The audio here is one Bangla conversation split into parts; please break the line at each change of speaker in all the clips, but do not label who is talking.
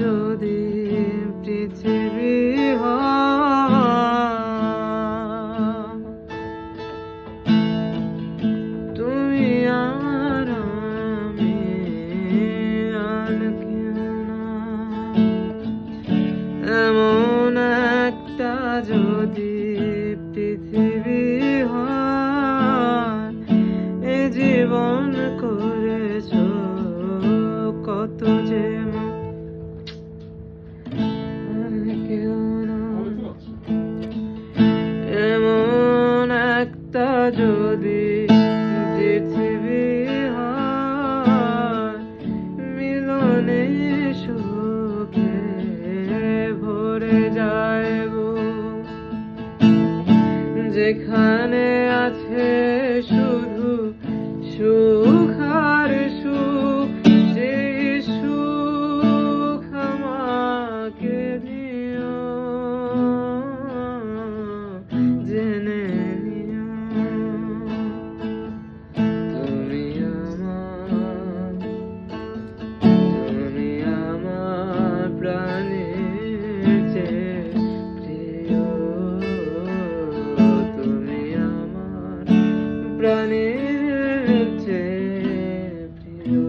যদি পৃথিবী হয়, তুমি আর আমি আর কেউ না। এমন একটা যদি পৃথিবী হয়, এ জীবন করেছ কত যে কেউ না। এমন একটা যদি পৃথিবী হয়, মিলনে সুখে ভরে যায় গো। যেখানে আছে শুধু সুখ আর সুখ, সেই সুখ আমাকে দিও, জেনে নিও তুমি আমার প্রাণের চেয়ে প্রিয়, তুমি আমার প্রাণের চেয়ে প্রিয়।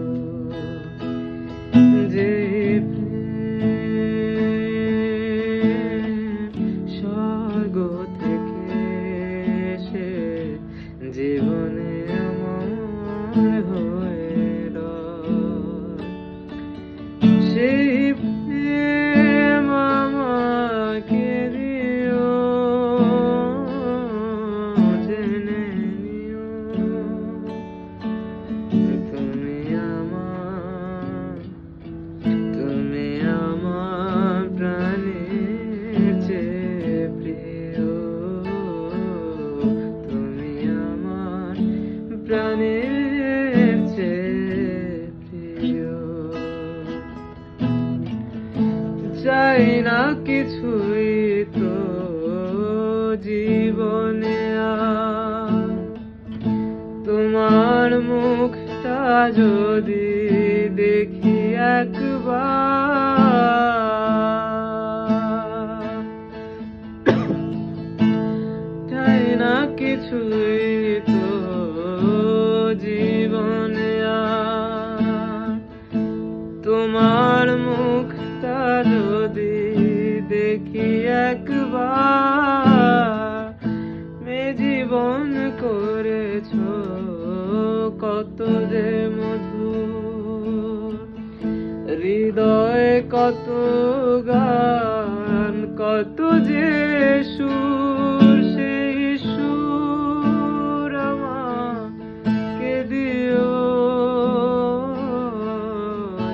যে স্বর্গ থেকে সে জীবনে আমার হয়ে রয়, সেই প্রেম আমাকে দিও, জেনে নিও তুমি আমার প্রাণের চেয়ে প্রিয়, তুমি আমার প্রাণের চেয়ে প্রিয়। চাই না কিছুই তো জীবনে আর, তোমার মুখটা যদি দেখি একবার, চাই না কিছুই তো জীবনে আর, তোমার মুখটা যদি দেখি একবার, মে জীবন করেছ কত যে মধুর, হৃদয়ে কত গান কত যে সুর, সেই সুর আমাকে দিও,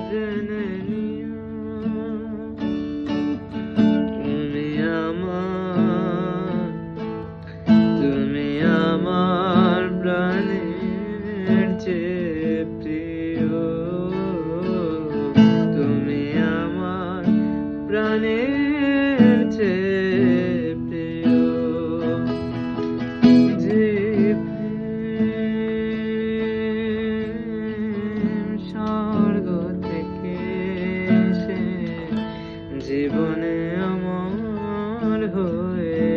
জেনে নিও তুমি আমার প্রাণের চেয়ে প্রিয়, তুমি আমার প্রাণের চেয়ে প্রিয়। যে প্রেম স্বর্গ থেকে সে জীবনে আমার হয়ে